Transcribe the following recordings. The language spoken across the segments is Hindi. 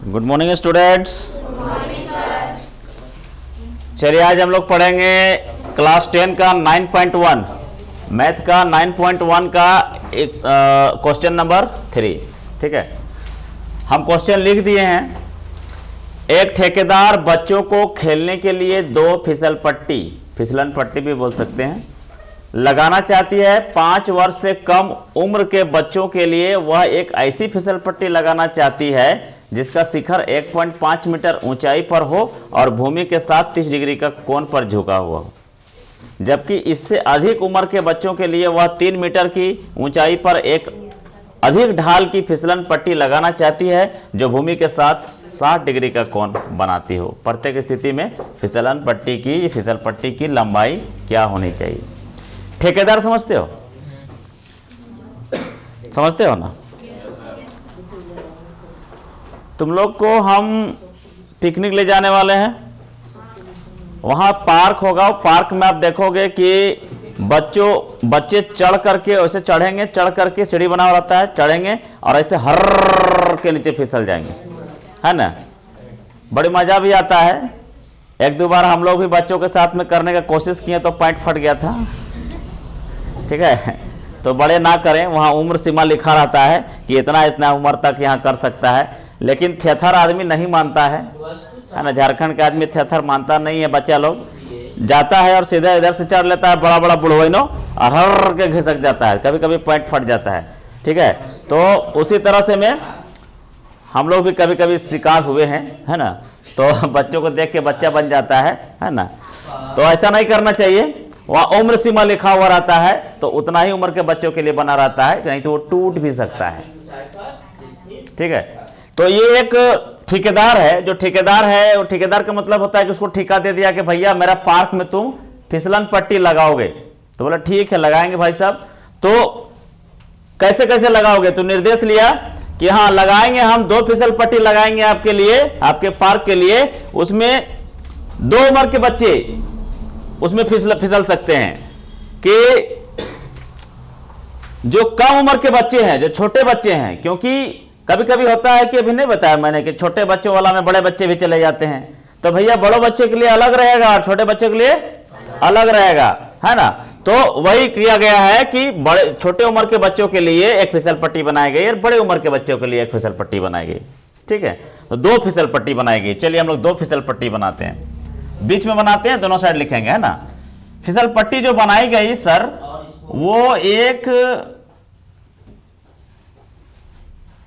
Good morning students. चलिए आज हम लोग पढ़ेंगे क्लास 10 का 9.1 मैथ का 9.1 का एक क्वेश्चन नंबर 3। ठीक है, हम क्वेश्चन लिख दिए हैं। एक ठेकेदार बच्चों को खेलने के लिए 2 फिसलन पट्टी भी बोल सकते हैं, लगाना चाहती है। 5 वर्ष से कम उम्र के बच्चों के लिए वह एक ऐसी फिसल पट्टी लगाना चाहती है जिसका शिखर 1.5 मीटर ऊंचाई पर हो और भूमि के साथ 30 डिग्री का कोण पर झुका हुआ हो, जबकि इससे अधिक उम्र के बच्चों के लिए वह 3 मीटर की ऊंचाई पर एक अधिक ढाल की फिसलन पट्टी लगाना चाहती है जो भूमि के साथ 60 डिग्री का कोण बनाती हो। प्रत्येक स्थिति में फिसल पट्टी की लंबाई क्या होनी चाहिए? ठेकेदार समझते हो ना? तुम लोग को हम पिकनिक ले जाने वाले हैं। वहाँ पार्क होगा, पार्क में आप देखोगे कि बच्चे चढ़ करके ऐसे चढ़ेंगे, चढ़ करके सीढ़ी बना हुआ रहता है, चढ़ेंगे और ऐसे हर के नीचे फिसल जाएंगे, है ना। बड़ी मजा भी आता है। 1-2 बार हम लोग भी बच्चों के साथ में करने का कोशिश किए तो पैंट फट गया था। ठीक है, तो बड़े ना करें। वहाँ उम्र सीमा लिखा रहता है कि इतना उम्र तक यहाँ कर सकता है, लेकिन थेथर आदमी नहीं मानता है ना। झारखंड का आदमी थेथर मानता नहीं है। बच्चा लोग जाता है और सीधा इधर से चढ़ लेता है, बड़ा बुढ़वैनो, और हर के घिसक जाता है, कभी कभी पैंट फट जाता है। ठीक है, तो उसी तरह से में हम लोग भी कभी कभी शिकार हुए हैं, है ना। तो बच्चों को देख के बच्चा बन जाता है ना। तो ऐसा नहीं करना चाहिए। वहाँ उम्र सीमा लिखा हुआ रहता है तो उतना ही उम्र के बच्चों के लिए बना रहता है, नहीं तो वो टूट भी सकता है। ठीक है, तो ये एक ठेकेदार है। जो ठेकेदार है, वो ठेकेदार का मतलब होता है कि उसको ठेका दे दिया कि भैया मेरा पार्क में तुम फिसलन पट्टी लगाओगे। तो बोला ठीक है, लगाएंगे भाई साहब। तो कैसे कैसे लगाओगे? तो निर्देश लिया कि हाँ लगाएंगे, हम 2 फिसल पट्टी लगाएंगे आपके लिए, आपके पार्क के लिए। उसमें 2 उम्र के बच्चे उसमें फिसल सकते हैं। कि जो कम उम्र के बच्चे हैं, जो छोटे बच्चे हैं, क्योंकि कभी कभी होता है कि अभी नहीं बताया मैंने कि छोटे बच्चों वाला में बड़े बच्चे भी चले जाते हैं। तो भैया बड़ों बच्चे के लिए अलग रहेगा और छोटे बच्चों के लिए अलग रहेगा, है ना। तो वही किया गया है कि छोटे उम्र के बच्चों के लिए एक फिसल पट्टी बनाई गई और बड़े उम्र के बच्चों के लिए एक फिसल पट्टी बनाई गई। ठीक है, तो 2 फिसल पट्टी बनाई गई। चलिए हम लोग 2 फिसल पट्टी बनाते हैं, बीच में बनाते हैं, दोनों साइड लिखेंगे, है ना। फिसल पट्टी जो बनाई गई सर, वो एक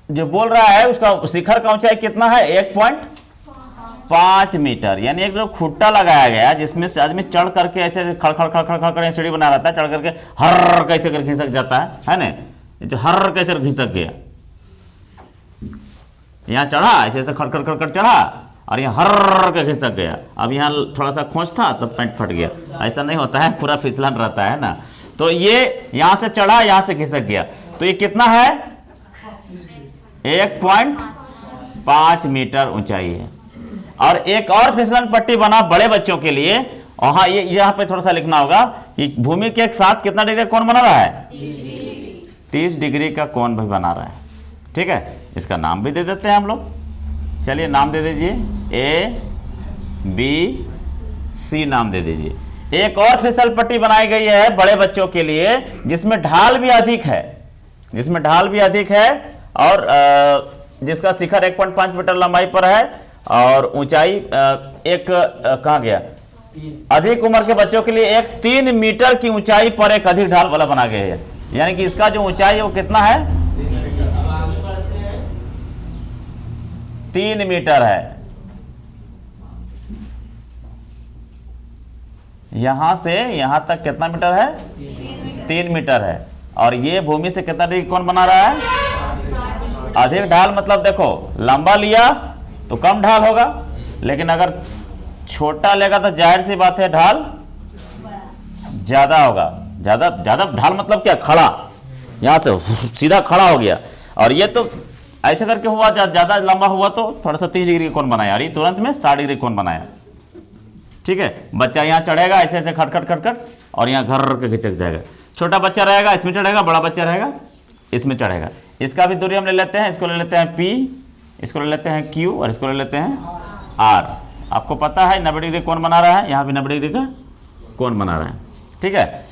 जो बोल रहा है उसका शिखर का ऊंचाई कितना है? 1.5 मीटर। यानी एक जो खुट्टा लगाया गया जिसमें से आदमी चढ़ करके ऐसे खड़ सीढ़ी बना रहता है, चढ़ करके हर कैसे कर घिसक जाता है ना। जो हर कैसे घिसक गया, यहाँ चढ़ा ऐसे खड़ चढ़ा और यहाँ हर के घिसक गया। अब यहाँ थोड़ा सा खोंच था तो पैंट फट गया। ऐसा नहीं होता है, पूरा फिसलन रहता है ना। तो ये यहाँ से चढ़ा, यहाँ से घिसक गया। तो ये कितना है? 1.5 मीटर ऊंचाई है। और एक और फिसलन पट्टी बना बड़े बच्चों के लिए। और हाँ, ये यहाँ पे थोड़ा सा लिखना होगा कि भूमि के साथ कितना डिग्री का कोण बना रहा है? 30 डिग्री का कोण भी बना रहा है। ठीक है, इसका नाम भी दे देते हैं हम लोग। चलिए नाम दे दीजिए, ABC नाम दे दीजिए। एक और फिसल पट्टी बनाई गई है बड़े बच्चों के लिए जिसमें ढाल भी अधिक है, और जिसका शिखर 1.5 मीटर लंबाई पर है और ऊंचाई कहाँ गया? अधिक उम्र के बच्चों के लिए एक 3 मीटर की ऊंचाई पर एक अधिक ढाल वाला बना गया है। यानी कि इसका जो ऊंचाई है वो कितना है? 3 मीटर है। यहां से यहां तक कितना मीटर है? 3 मीटर है। और ये भूमि से कितना डिग्री कोण बना रहा है? अधिक ढाल। मतलब देखो, लंबा लिया तो कम ढाल होगा, लेकिन अगर छोटा लेगा तो जाहिर सी बात है ढाल ज्यादा होगा। ज्यादा ढाल मतलब क्या? खड़ा, यहां से सीधा खड़ा हो गया। और ये तो ऐसे करके हुआ, ज्यादा लंबा हुआ तो थोड़ा सा 30 डिग्री कोण बनाया, और तुरंत में 60 डिग्री कोण बनाया। ठीक है, बच्चा यहाँ चढ़ेगा ऐसे खटखट और यहाँ घर के खिंचक जाएगा। छोटा बच्चा रहेगा इसमें चढ़ेगा, बड़ा बच्चा रहेगा इसमें चढ़ेगा। इसका भी दूरी हम ले लेते हैं, इसको ले लेते हैं P इसको ले लेते हैं Q और इसको ले लेते हैं R। आपको पता है 90 डिग्री कौन बना रहा है, यहाँ भी 90 डिग्री का कौन बना रहा है। ठीक है,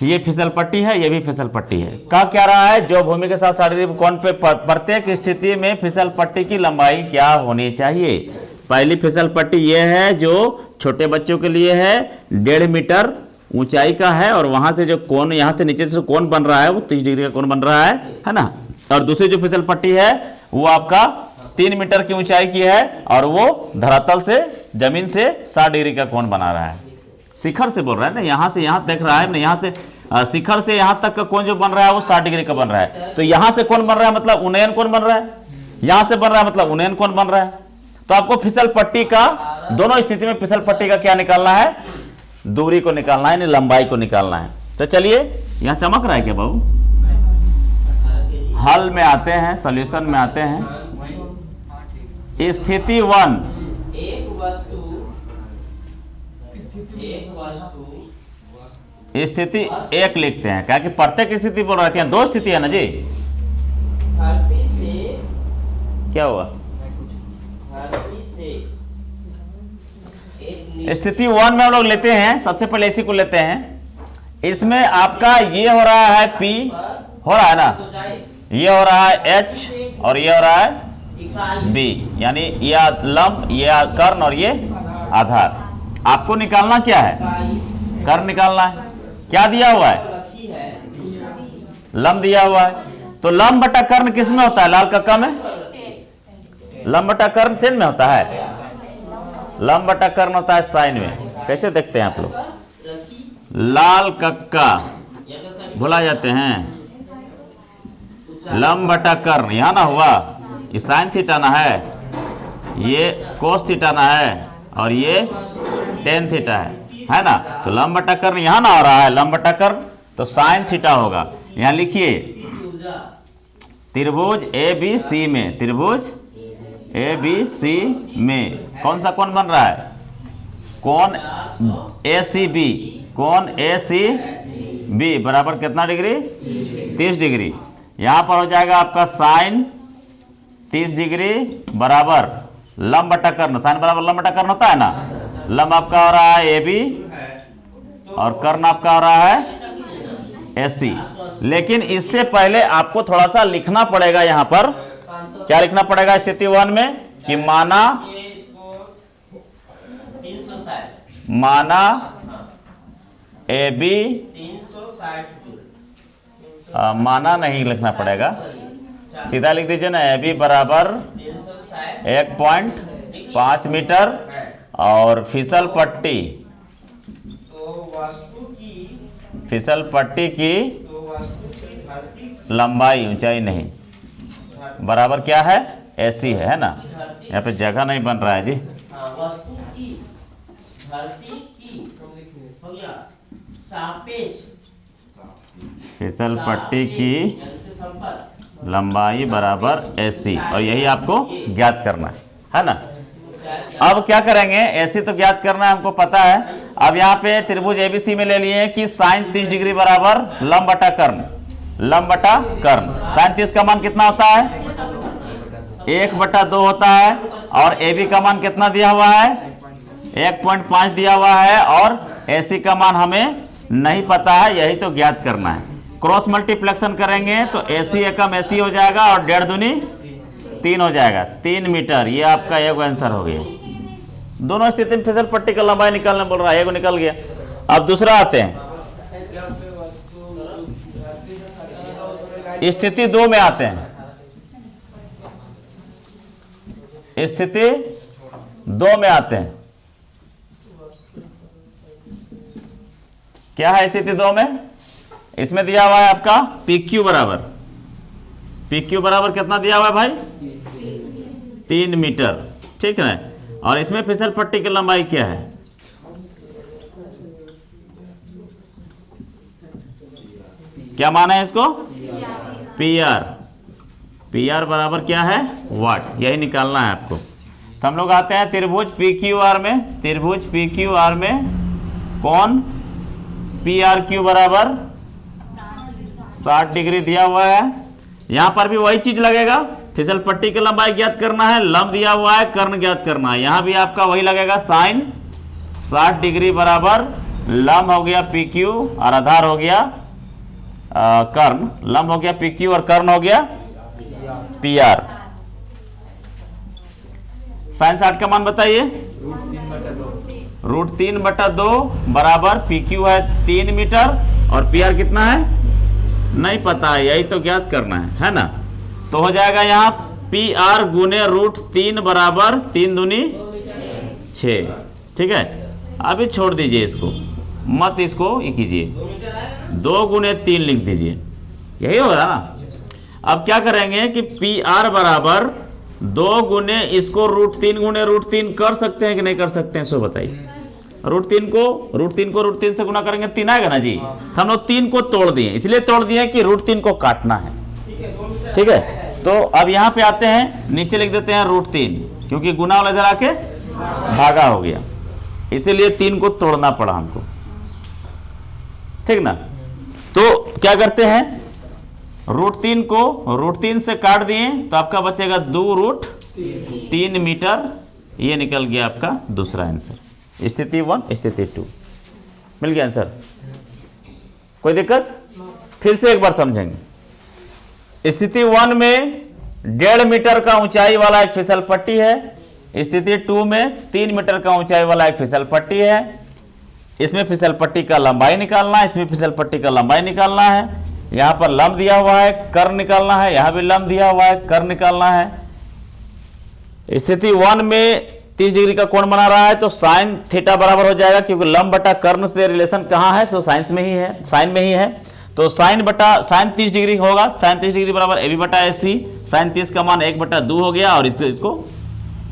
ये फिसल पट्टी है, ये भी फिसल पट्टी है। कहा क्या रहा है, जो भूमि के साथ 60 डिग्री कोण पे प्रत्येक स्थिति में फिसल पट्टी की लंबाई क्या होनी चाहिए। पहली फिसल पट्टी ये है जो छोटे बच्चों के लिए है, 1.5 मीटर ऊंचाई का है, और वहां से जो कोण, यहाँ से नीचे से कोण बन रहा है वो 30 डिग्री का कोण बन रहा है ना। और दूसरी जो फिसल पट्टी है वो आपका 3 मीटर की ऊंचाई की है, और वो धरातल से, जमीन से 60 डिग्री का कोण बना रहा है। शिखर से बोल रहा है ना, यहाँ से यहाँ देख रहा है ना, यहाँ से शिखर से यहाँ तक का कोण जो बन रहा है वो 60 डिग्री का बन रहा है। तो यहाँ से कोण बन रहा है मतलब उन्नयन कोण बन रहा है, यहाँ से बन रहा है मतलब उन्नयन कोण बन रहा है। तो आपको फिसल पट्टी का, दोनों स्थिति में फिसल पट्टी का क्या निकालना है, दूरी को निकालना है, लंबाई को निकालना है। तो चलिए, यहाँ चमक रहा है क्या बाबू। हल में आते हैं, सॉल्यूशन में आते हैं। स्थिति 1, स्थिति 1 लिखते हैं, क्या कि प्रत्येक स्थिति बोल रहे थे, 2 स्थिति है ना जी। क्या हुआ, स्थिति 1 में हम लोग लेते हैं, सबसे पहले इसी को लेते हैं। इसमें आपका ये हो रहा है P, हो रहा है ना, ये हो रहा है H, और ये हो रहा है B, यानी ये लंब, ये कर्ण और ये आधार। आपको निकालना क्या है, कर्ण निकालना है। क्या दिया हुआ है, लंब दिया हुआ है। तो लंब बटा कर्ण किस में होता है, लाल कक्का में। लंब बटा कर्ण चिन्ह में होता है, लंब बटा कर्ण होता है साइन में। कैसे देखते हैं आप लोग, लाल कक्का भुला जाते हैं, लंब बटा कर्ण यहाँ ना हुआ, ये साइन थीटा ना है, ये कोस थीटा ना है, और ये टेन थीटा है ना। तो लंब बटा कर्ण यहाँ ना हो रहा है, लंब बटा कर्ण तो साइन थीटा होगा। यहाँ लिखिए, त्रिभुज ABC में, त्रिभुज ABC में कौन सा कोण बन रहा है, कोण ACB, कोण ACB बराबर कितना डिग्री, 30 डिग्री। यहाँ पर हो जाएगा आपका साइन 30 डिग्री बराबर लंब बटा कर्ण, साइन बराबर लंब बटा कर्ण होता है ना। लंब आपका हो रहा है AB और कर्ण आपका हो रहा है AC। लेकिन इससे पहले आपको थोड़ा सा लिखना पड़ेगा, यहाँ पर क्या लिखना पड़ेगा स्थिति 1 में, कि माना AB, माना नहीं लिखना पड़ेगा, सीधा लिख दीजिए ना, AB बराबर 1.5 मीटर, और फिसल पट्टी, फिसल पट्टी की लंबाई, ऊंचाई नहीं, बराबर क्या है, AC है ना। यहाँ पे जगह नहीं बन रहा है जी। फिसल पट्टी की लंबाई बराबर AC, और यही आपको ज्ञात करना है ना। अब क्या करेंगे, AC तो ज्ञात करना है, हमको पता है। अब यहाँ पे त्रिभुज ABC में ले लिए कि साइन 30 डिग्री बराबर लंब बटा कर्ण, लंब बटा कर्ण। साइन 30 का मान कितना होता है, 1/2 होता है, और AB का मान कितना दिया हुआ है, 1.5 दिया हुआ है, और AC का मान हमें नहीं पता है, यही तो ज्ञात करना है। क्रॉस मल्टीप्लेक्शन करेंगे तो AC एकम AC हो जाएगा, और 1.5 दूनी 3 हो जाएगा, 3 मीटर। ये आपका एक आंसर हो गया। दोनों स्थिति में फिसल पट्टी का लंबाई निकालने बोल रहा है, एक निकल गया। अब दूसरा आते हैं, स्थिति 2 में आते हैं। स्थिति 2 में आते हैं, क्या है स्थिति 2 में, इसमें दिया हुआ है आपका PQ बराबर, PQ बराबर कितना दिया हुआ है भाई, 3 मीटर, ठीक है। और इसमें फिसल पट्टी की लंबाई क्या है, क्या माना है इसको, PR, PR बराबर क्या है, वाट, यही निकालना है आपको। तो हम लोग आते हैं त्रिभुज PQR में, त्रिभुज PQR में कौन PRQ बराबर 60 डिग्री दिया हुआ है। यहां पर भी वही चीज लगेगा, फिसल पट्टी की लंबाई ज्ञात करना है, लंब दिया हुआ है, कर्ण ज्ञात करना है। यहां भी आपका वही लगेगा, साइन 60 डिग्री बराबर लंब हो गया PQ और आधार हो गया कर्ण। लंब हो गया PQ और कर्ण हो गया PR। साइन 60 का मान बताइए। √3/2 बराबर PQ है 3 मीटर और PR कितना है नहीं पता है, यही तो ज्ञात करना है ना। तो हो जाएगा यहाँ PR गुने √3 बराबर 3 दूनी 6। ठीक है, अभी छोड़ दीजिए इसको, मत इसको ये कीजिए, 2 गुने 3 लिख दीजिए, यही होगा ना। अब क्या करेंगे कि PR बराबर 2 गुने इसको √3 गुने √3 कर सकते हैं कि नहीं कर सकते हैं, सो बताइए। √3 को √3 से गुना करेंगे 3 आएगा ना जी। तो हम लोग 3 को तोड़ दिए, इसलिए तोड़ दिए कि √3 को काटना है। ठीक है, तो अब यहाँ पे आते हैं, नीचे लिख देते हैं √3, क्योंकि गुना वाला इधर आके भागा हो गया, इसीलिए 3 को तोड़ना पड़ा हमको। ठीक ना, तो क्या करते हैं, √3 को √3 से काट दिए तो आपका बचेगा 2√3 मीटर। ये निकल गया आपका दूसरा आंसर। स्थिति 1, स्थिति 2 मिल गया आंसर। कोई दिक्कत? फिर से एक बार समझेंगे। स्थिति 1 में 1.5 मीटर का ऊंचाई वाला एक फिसल पट्टी है। स्थिति 2 में 3 मीटर का ऊंचाई वाला एक फिसल पट्टी है। इसमें फिसल पट्टी का लंबाई निकालना है, इसमें फिसल पट्टी का लंबाई निकालना है। यहाँ पर लंब दिया हुआ है, कर्ण निकालना है, यहाँ भी लंब दिया हुआ है, कर्ण निकालना है। स्थिति 1 में 30 डिग्री का कोण बना रहा है, तो साइन थीटा बराबर हो जाएगा, क्योंकि लंब बटा कर्ण से रिलेशन कहाँ है, तो साइंस में ही है, साइन में ही है। तो साइन 30 डिग्री होगा, साइन 30 डिग्री बराबर AB बटा AC। साइन 30 का मान 1/2 हो गया और इसको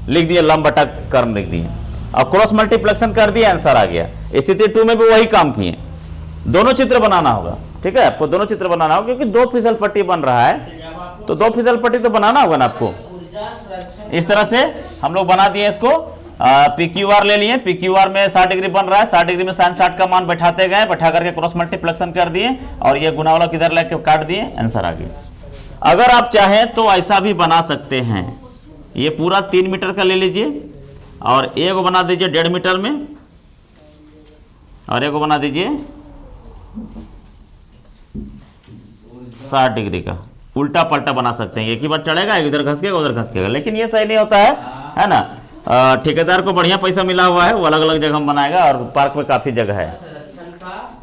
लिख दिया, लंब बटा कर्ण लिख दिए और क्रॉस मल्टीप्लेक्शन कर दिया, आंसर आ गया। स्थिति 2 में भी वही काम किए, दोनों चित्र बनाना होगा। ठीक है, आपको दोनों चित्र बनाना होगा, क्योंकि 2 फिसल पट्टी बन रहा है, तो 2 फिसल पट्टी तो बनाना होगा ना आपको। इस तरह से हम लोग बना दिए इसको। PQR ले लिए, PQR में 60 डिग्री बन रहा है, 60 डिग्री में साइन 60 का मान बैठाते गए, बैठा करके क्रॉस मल्टीप्लेक्शन कर दिए और ये गुना वाला किधर लेके काट दिए, आंसर आ गया। अगर आप चाहें तो ऐसा भी बना सकते हैं, ये पूरा 3 मीटर का ले लीजिए और एक बना दीजिए 1.5 मीटर में और एक बना दीजिए 60 डिग्री का। उल्टा पलटा बना सकते हैं, एक ही बार चढ़ेगा, एक इधर घसकेगा उधर घसकेगा, लेकिन ये सही नहीं होता है ना। ठेकेदार को बढ़िया पैसा मिला हुआ है, वो अलग अलग जगह में बनाएगा और पार्क में काफ़ी जगह है,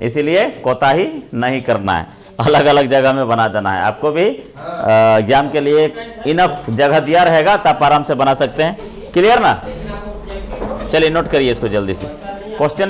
इसीलिए कोताही नहीं करना है, अलग अलग जगह में बना देना है। आपको भी एग्जाम के लिए इनफ जगह दिया रहेगा तो आप आराम से बना सकते हैं। क्लियर ना? चलिए नोट करिए इसको जल्दी से, क्वेश्चन नोट